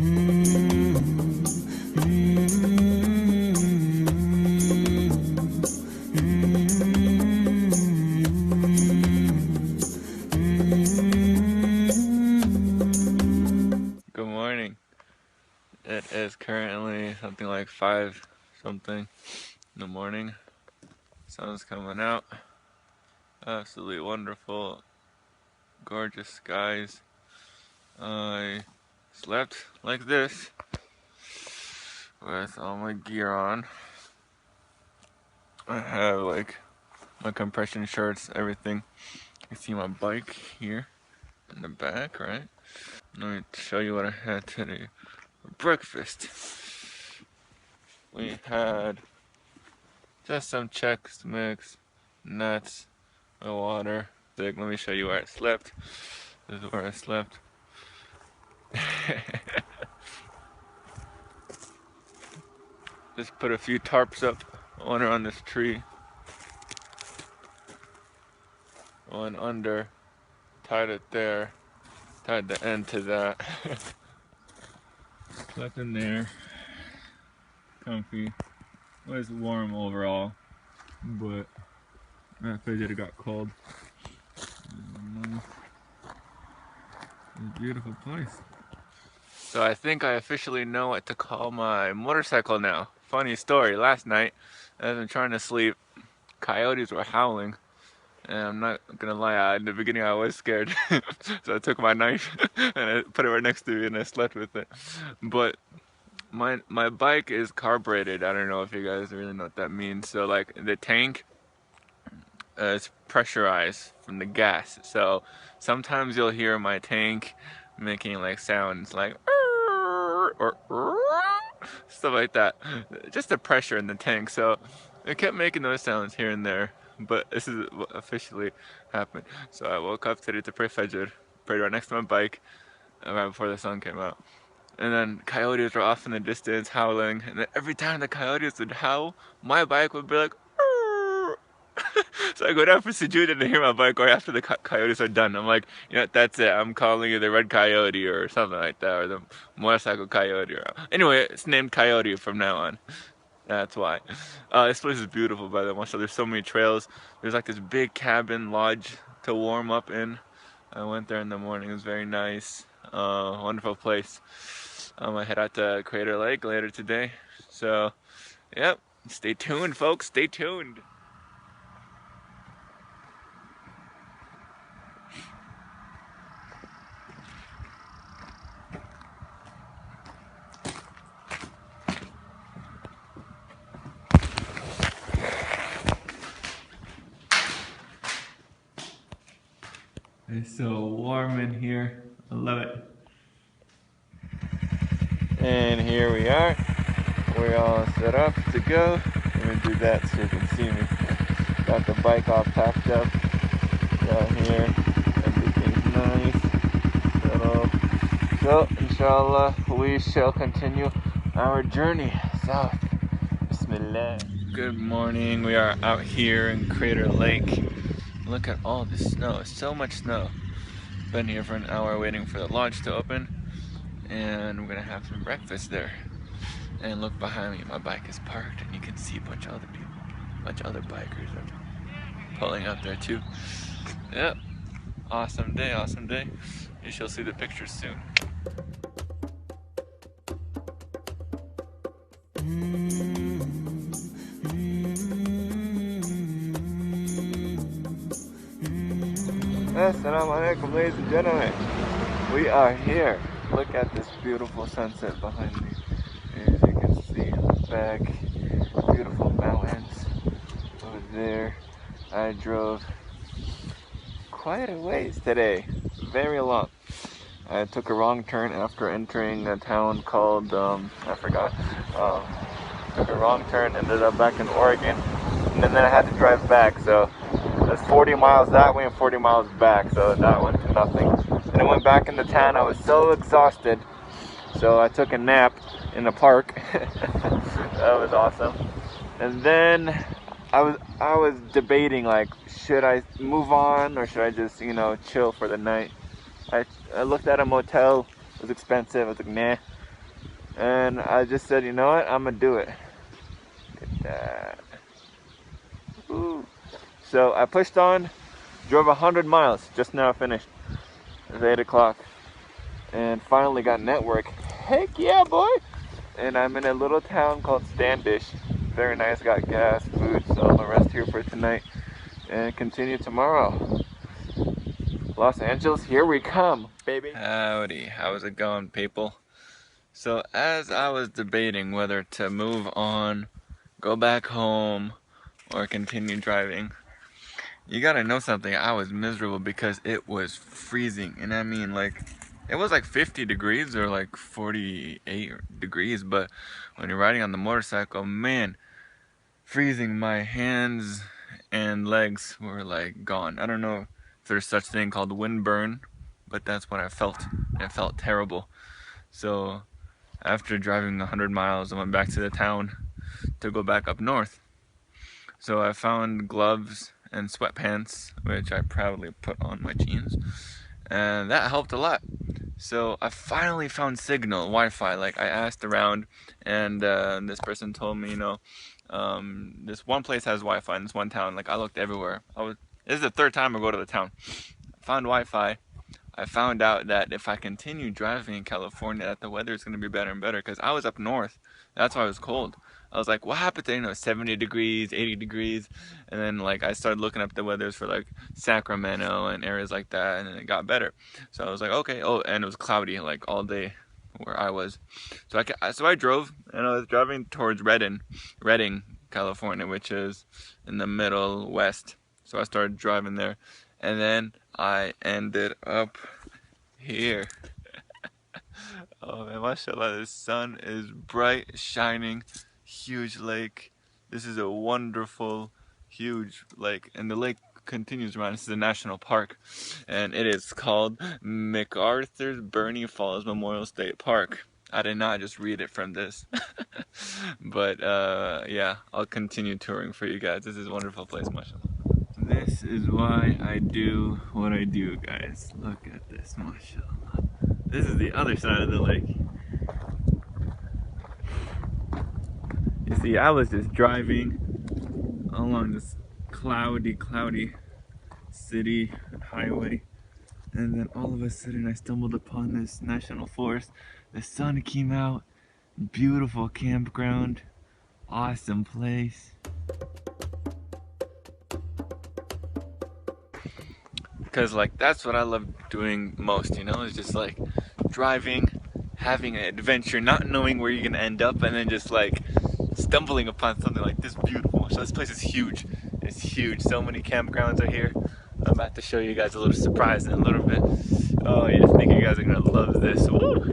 Good morning. It is currently something like 5 something in the morning. Sun's coming out. Absolutely wonderful, gorgeous skies. I slept like this with all my gear on. I have like my compression shorts, everything. You see my bike here in the back, right? Let me show you what I had today for breakfast. We had just some Chex Mix, nuts, my water. Let me show you where I slept. This is where I slept. Just put a few tarps up, one around this tree, one under, tied it there, tied the end to that. Slept in there, comfy. It was warm overall, but I figured it got cold. It's a beautiful place. So I think I officially know what to call my motorcycle now. Funny story, last night, as I'm trying to sleep, coyotes were howling. And I'm not gonna lie, in the beginning I was scared. So I took my knife and I put it right next to me and I slept with it. But my bike is carbureted. I don't know if you guys really know what that means. So like the tank is pressurized from the gas. So sometimes you'll hear my tank making like sounds like or stuff like that. Just the pressure in the tank. So it kept making those sounds here and there. But this is what officially happened. So I woke up today to pray Fajr, prayed right next to my bike, right before the sun came out. And then coyotes were off in the distance howling. And then every time the coyotes would howl, my bike would be like, so I go down for sujood and I hear my bike right after the coyotes are done. I'm like, you know, that's it. I'm calling you the red coyote or something like that, or the motorcycle coyote. Anyway, it's named Coyote from now on. That's why. This place is beautiful, by the way. So there's so many trails. There's like this big cabin lodge to warm up in. I went there in the morning. It was very nice. Wonderful place. I head out to Crater Lake later today. So, yep. Stay tuned, folks. Stay tuned. It's so warm in here. I love it. And here we are. We're all set up to go. Let me do that so you can see me. Got the bike all packed up. Down here. Everything's nice. So, inshallah, we shall continue our journey south. Bismillah. Good morning. We are out here in Crater Lake. Look at all the snow. So much snow. Been here for an hour waiting for the lodge to open. And we're gonna have some breakfast there. And look behind me, my bike is parked, and you can see a bunch of other people, a bunch of other bikers are pulling up there too. Yep, awesome day, awesome day. You shall see the pictures soon. Assalamu alaikum, ladies and gentlemen. We are here. Look at this beautiful sunset behind me. As you can see in the back, beautiful mountains over there. I drove quite a ways today, very long. I took a wrong turn after entering a town called, I forgot. Took a wrong turn, ended up back in Oregon, and then I had to drive back, so that's 40 miles that way and 40 miles back, so that went to nothing. And I went back into town. I was so exhausted, so I took a nap in the park. That was awesome. And then I was debating, like, should I move on or should I just, you know, chill for the night. I looked at a motel. It was expensive. I was like, nah, And I just said, you know what, I'm gonna do it. Look at that. Woo. So I pushed on, drove 100 miles, just now finished. It's 8 o'clock. And finally got network. Heck yeah, boy! And I'm in a little town called Standish. Very nice, got gas, food, so I'm gonna rest here for tonight and continue tomorrow. Los Angeles, here we come, baby. Howdy, how's it going, people? So as I was debating whether to move on, go back home, or continue driving, you gotta know something. I was miserable because it was freezing, and I mean, like, it was like 50 degrees or like 48 degrees, but when you're riding on the motorcycle, man, freezing. My hands and legs were like gone. I don't know if there's such thing called windburn, but that's what I felt. It felt terrible. So after driving 100 miles, I went back to the town to go back up north. So I found gloves and sweatpants, which I proudly put on my jeans, and that helped a lot. So I finally found signal, Wi-Fi. Like, I asked around, and this person told me, this one place has Wi-Fi in this one town. Like, I looked everywhere. This is the third time I go to the town. I found Wi-Fi. I found out that if I continue driving in California, that the weather is going to be better and better, because I was up north. That's why it was cold. I was like, what happened to, 70 degrees, 80 degrees? And then, like, I started looking up the weathers for, like, Sacramento and areas like that, and then it got better. So I was like, okay. Oh, and it was cloudy, like, all day where I was. So I drove, and I was driving towards Redding, California, which is in the middle west. So I started driving there, and then I ended up here. Oh man, mashallah, the sun is bright, shining, huge lake. This is a wonderful, huge lake, and the lake continues around. This is a national park, and it is called MacArthur's Bernie Falls Memorial State Park. I did not just read it from this. But yeah, I'll continue touring for you guys. This is a wonderful place, mashallah. This is why I do what I do, guys. Look at this, mashallah. This is the other side of the lake. You see, I was just driving along this cloudy city and highway, and then all of a sudden I stumbled upon this national forest. The sun came out, beautiful campground, awesome place. Because, like, that's what I love doing most, it's just like driving, having an adventure, not knowing where you're gonna end up, and then just like stumbling upon something like this beautiful. So this place is huge. It's huge. So many campgrounds are here. I'm about to show you guys a little surprise in a little bit. Oh yeah, I think you guys are gonna love this. Woo!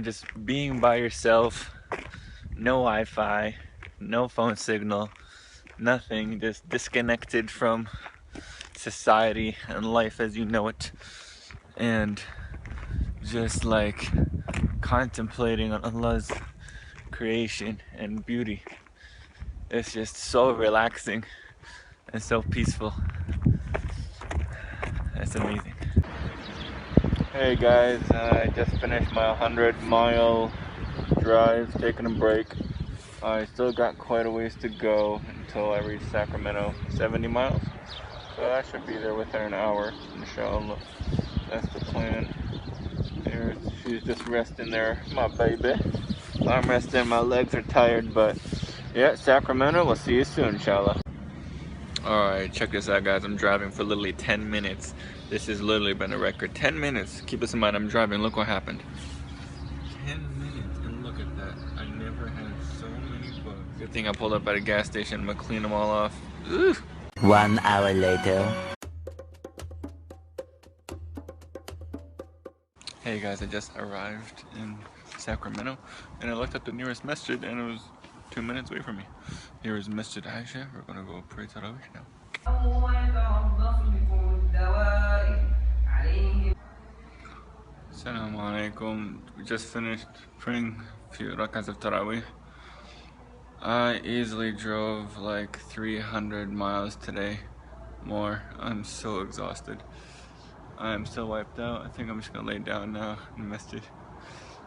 Just being by yourself, no Wi-Fi, no phone signal, nothing, just disconnected from society and life as you know it, and just like contemplating on Allah's creation and beauty. It's just so relaxing and so peaceful. It's amazing. Hey guys, I just finished my 100-mile drive, taking a break. I still got quite a ways to go until I reach Sacramento, 70 miles. So I should be there within an hour, inshallah. That's the plan. She's just resting there, my baby. I'm resting, my legs are tired, but yeah, Sacramento, we'll see you soon, inshallah. Alright, check this out, guys. I'm driving for literally 10 minutes. This has literally been a record. 10 minutes. Keep this in mind, I'm driving. Look what happened. 10 minutes, and look at that. I never had so many bugs. Good thing I pulled up at a gas station. I'm gonna clean them all off. Ooh. 1 hour later. Hey guys, I just arrived in Sacramento, and I looked up the nearest masjid, and it was 2 minutes away from me. Here is Masjid Aisha. We're gonna go pray Tarawih now. Assalamu alaikum. We just finished praying few rakats of Tarawih. I easily drove like 300 miles today. More. I'm so exhausted. I'm so wiped out. I think I'm just gonna lay down now in the masjid.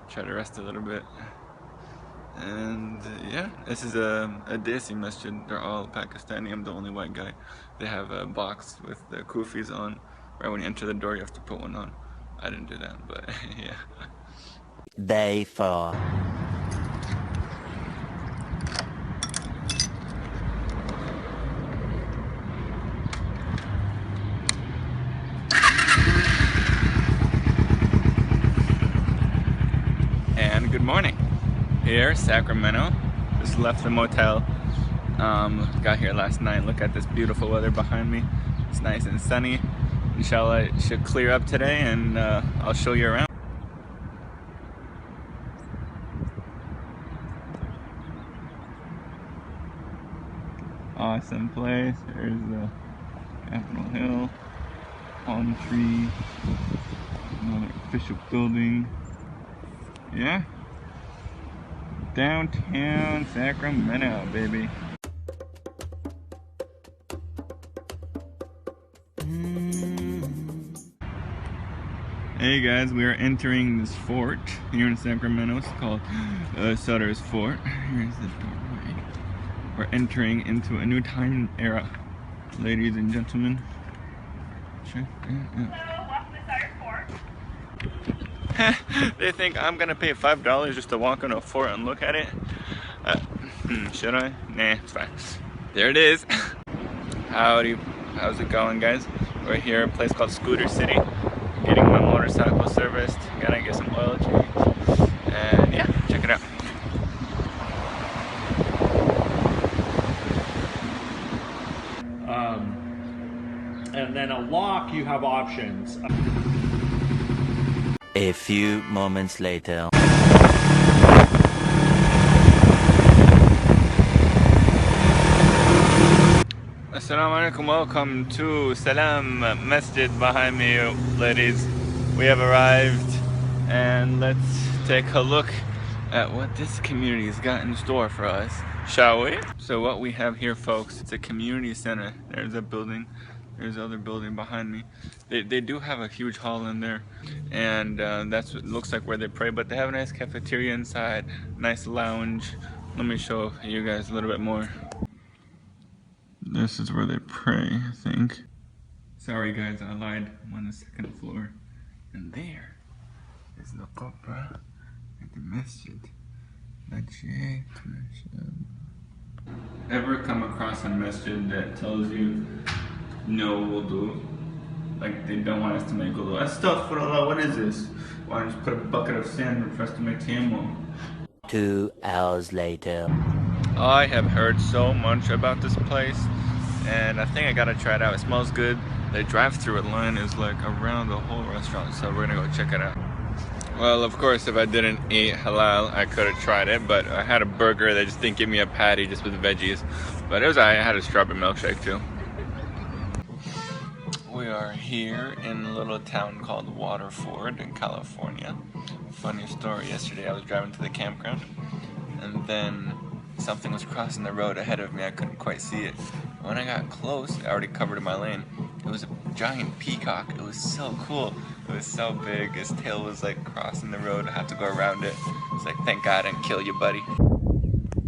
Try to rest a little bit. And yeah, this is a Desi masjid. They're all Pakistani. I'm the only white guy. They have a box with the kufis on. Right when you enter the door, you have to put one on. I didn't do that, but yeah. Day 4. And good morning. Here, Sacramento. Just left the motel. Got here last night. Look at this beautiful weather behind me. It's nice and sunny. Inshallah, it should clear up today, and I'll show you around. Awesome place. There's the Capitol Hill, palm tree, another official building. Yeah. Downtown Sacramento, baby. Hey guys, we are entering this fort here in Sacramento. It's called Sutter's Fort. Here's the doorway. We're entering into a new time era, ladies and gentlemen. Check that out. They think I'm gonna pay $5 just to walk on a fort and look at it. Should I? Nah, it's fine. There it is. Howdy, how's it going, guys? We're here at a place called Scooter City. Getting my motorcycle serviced. Gotta get some oil change. And yeah, check it out. And then a lock, you have options. A few moments later. Assalamu alaikum, welcome to Salam Masjid behind me, ladies. We have arrived, and let's take a look at what this community's got in store for us, shall we? So what we have here, folks, it's a community center. There's a building, there's another building behind me. They do have a huge hall in there, and that's what it looks like where they pray, but they have a nice cafeteria inside, nice lounge. Let me show you guys a little bit more. This is where they pray, I think. Sorry guys, I lied. I'm on the second floor. And there is the Qubba at the masjid. Ever come across a masjid that tells you no wudu? Like they don't want us to make wudu. Astaghfirullah, what is this? Why don't you put a bucket of sand for us to make tayammum? 2 hours later. I have heard so much about this place, and I think I gotta try it out. It smells good. The drive-through line is like around the whole restaurant, so we're gonna go check it out. Well, of course, if I didn't eat halal, I could have tried it, but I had a burger. They just didn't give me a patty just with veggies, but it was I had a strawberry milkshake too. We are here in a little town called Waterford in California. Funny story, yesterday I was driving to the campground, and then something was crossing the road ahead of me. I couldn't quite see it. When I got close, I already covered my lane. It was a giant peacock. It was so cool. It was so big. His tail was like crossing the road. I had to go around it. It's like, thank God I didn't kill you, buddy.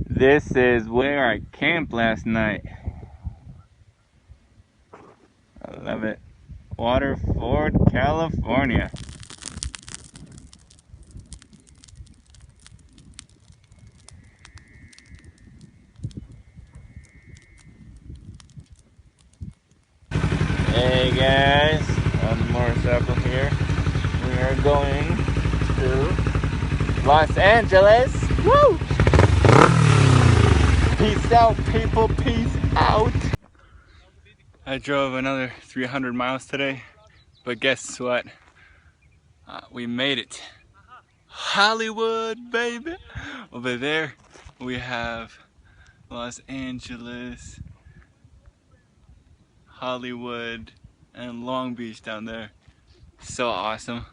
This is where I camped last night. I love it. Waterford, California. Hey guys, on the motorcycle here. We are going to Los Angeles. Woo! Peace out, people. Peace out. I drove another 300 miles today, but guess what? We made it. Hollywood, baby. Over there, we have Los Angeles, Hollywood, and Long Beach down there. So awesome.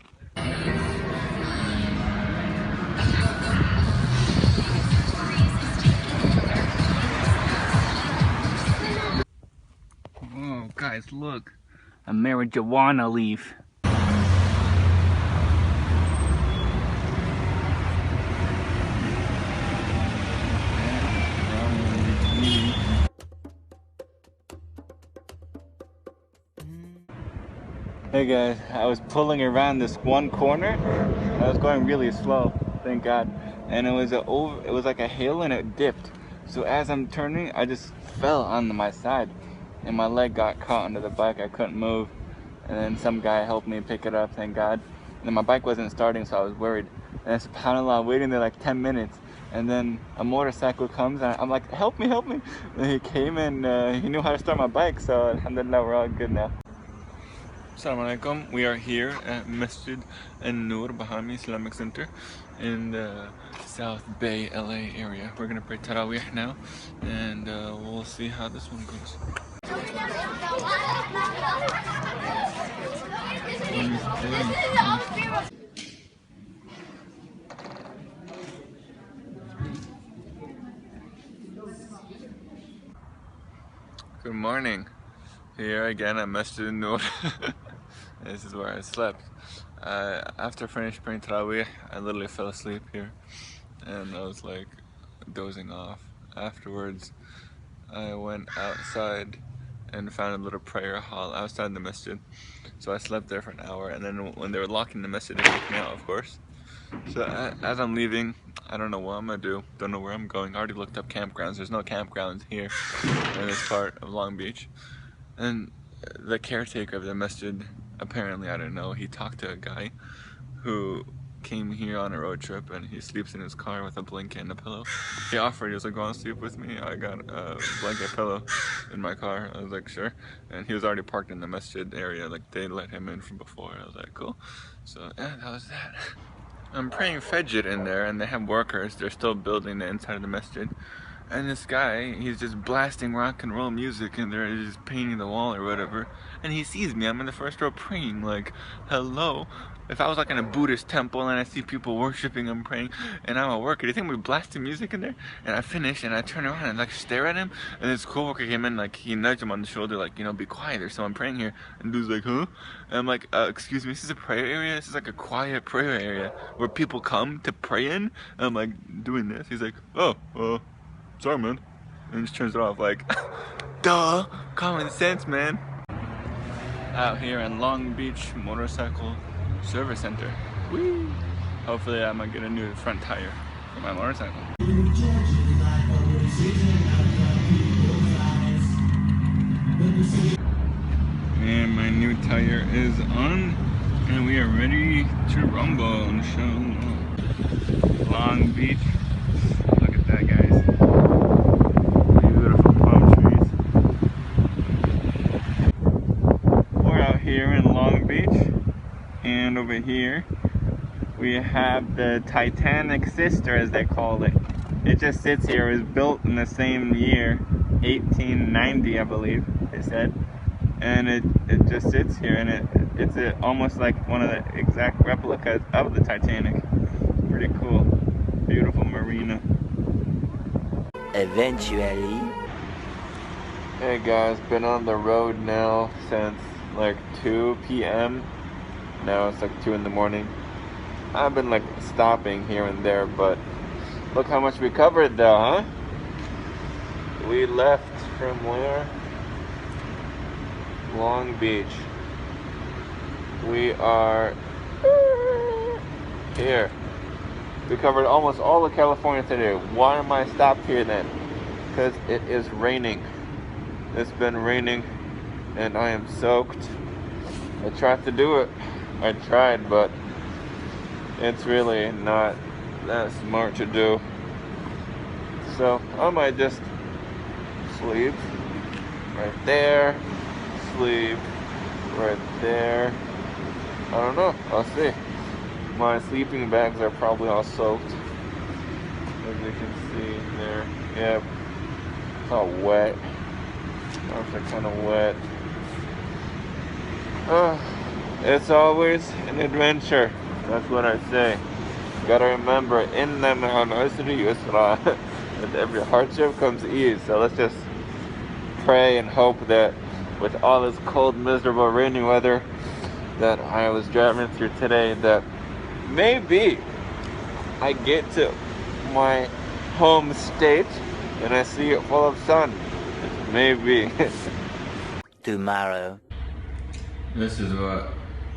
guys, look. A marijuana leaf. Hey guys, I was pulling around this one corner. I was going really slow, thank God. And it was like a hill and it dipped. So as I'm turning, I just fell on my side and my leg got caught under the bike. I couldn't move. And then some guy helped me pick it up, thank God. And then my bike wasn't starting, so I was worried. And subhanAllah, waiting there like 10 minutes. And then a motorcycle comes and I'm like, help me, help me. And he came and he knew how to start my bike, so alhamdulillah, we're all good now. Assalamu alaikum. We are here at Masjid An-Nur Bahami Islamic Center in the South Bay, LA area. We're gonna pray Taraweeh now, and we'll see how this one goes. Good morning. Here again at Masjid An-Nur. This is where I slept. After finished praying Taraweeh, I literally fell asleep here. And I was like dozing off. Afterwards, I went outside and found a little prayer hall outside the masjid. So I slept there for an hour, and then when they were locking the masjid, they kicked me out, of course. So as I'm leaving, I don't know what I'm gonna do. Don't know where I'm going. I already looked up campgrounds. There's no campgrounds here in this part of Long Beach. And the caretaker of the masjid, apparently, I don't know, he talked to a guy who came here on a road trip and he sleeps in his car with a blanket and a pillow. He offered, he was like, go and sleep with me. I got a blanket pillow in my car. I was like, sure. And he was already parked in the masjid area, like they let him in from before. I was like, cool. So yeah, that was that. I'm praying Fajr in there and they have workers. They're still building the inside of the masjid. And this guy, he's just blasting rock and roll music and they're just painting the wall or whatever. And he sees me, I'm in the first row praying, like, hello? If I was like in a Buddhist temple and I see people worshiping and praying and I'm a worker, do you think we'd blasting music in there? And I finish and I turn around and like stare at him and this coworker came in, like he nudged him on the shoulder, like, you know, be quiet, there's someone praying here. And dude's like, huh? And I'm like, excuse me, this is a prayer area? This is like a quiet prayer area where people come to pray in? And I'm like, doing this. He's like, oh, sorry, man. And just turns it off like, duh, common sense, man. Out here in Long Beach Motorcycle Service Center. Whee! Hopefully I might get a new front tire for my motorcycle. And my new tire is on, and we are ready to rumble, inshallah. Long Beach. Look at that, guys. Beautiful palm trees. We're out here in Long Beach, and over here we have the Titanic sister, as they call it. It just sits here. It was built in the same year, 1890, I believe they said. And it just sits here, and it's almost like one of the exact replicas of the Titanic. Pretty cool. Beautiful marina. Eventually. Hey guys, been on the road now since like 2 p.m. Now it's like 2 in the morning. I've been like stopping here and there, but look how much we covered though, huh? We left from where? Long Beach. We are here. We covered almost all of California today. Why am I stopped here then? Because it is raining. It's been raining and I am soaked. I tried to do it. I tried, but it's really not that smart to do. So I might just sleep right there, sleep right there. I don't know, I'll see. My sleeping bags are probably all soaked, as you can see there. Yep, it's all wet. Arms are kind of wet. It's always an adventure. That's what I say. You gotta remember, inna ma'al usri yusra. With every hardship comes ease. So let's just pray and hope that with all this cold, miserable, rainy weather that I was driving through today, that maybe I get to my home state and I see it full of sun. Maybe. Tomorrow. This is what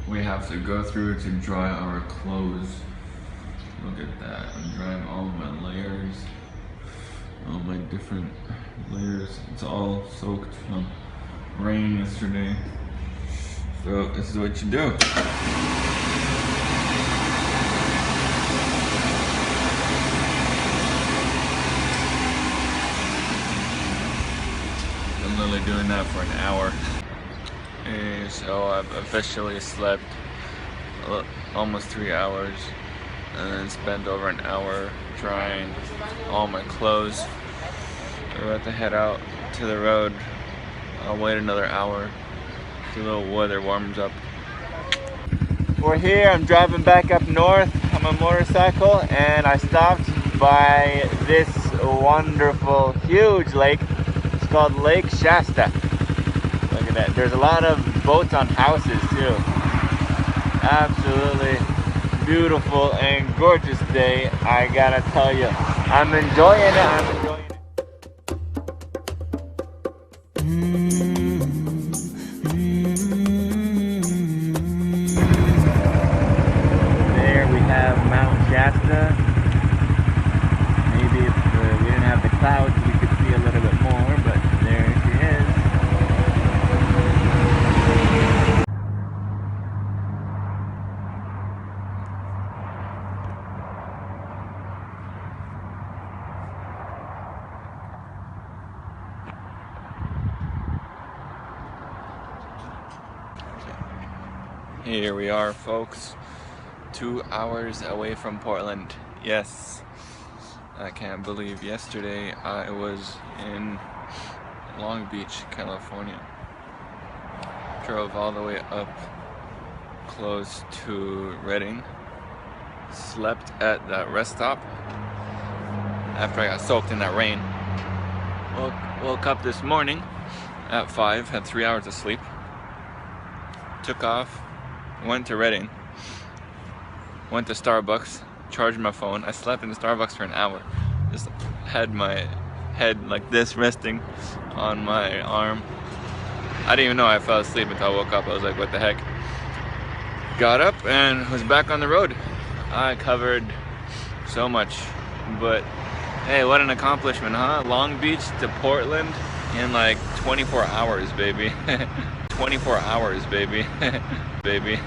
we have to go through to dry our clothes. Look at that. I'm drying all of my layers. All my different layers. It's all soaked from rain yesterday. So this is what you do. I'm literally doing that for an hour. And so I've officially slept almost 3 hours and then spent over an hour drying all my clothes. We're about to head out to the road. I'll wait another hour till the weather warms up. We're here, I'm driving back up north on my motorcycle, and I stopped by this wonderful, huge lake. It's called Lake Shasta. Look at that. There's a lot of boats on houses too. Absolutely beautiful and gorgeous day, I gotta tell you. I'm enjoying it, I'm enjoying it. There we have Mount Shasta. Maybe if we didn't have the clouds, we could see a little bit more, but there she is. Here we are, folks. 2 hours away from Portland. Yes. I can't believe yesterday I was in Long Beach, California. Drove all the way up close to Redding. Slept at that rest stop after I got soaked in that rain. Woke up this morning at 5, had 3 hours of sleep. Took off, went to Redding, went to Starbucks, charged my phone. I slept in the Starbucks for an hour. Just had my head like this resting on my arm. I didn't even know I fell asleep until I woke up. I was like, what the heck? Got up and was back on the road. I covered so much, but hey, what an accomplishment, huh? Long Beach to Portland in like 24 hours, baby. 24 hours, baby. Baby.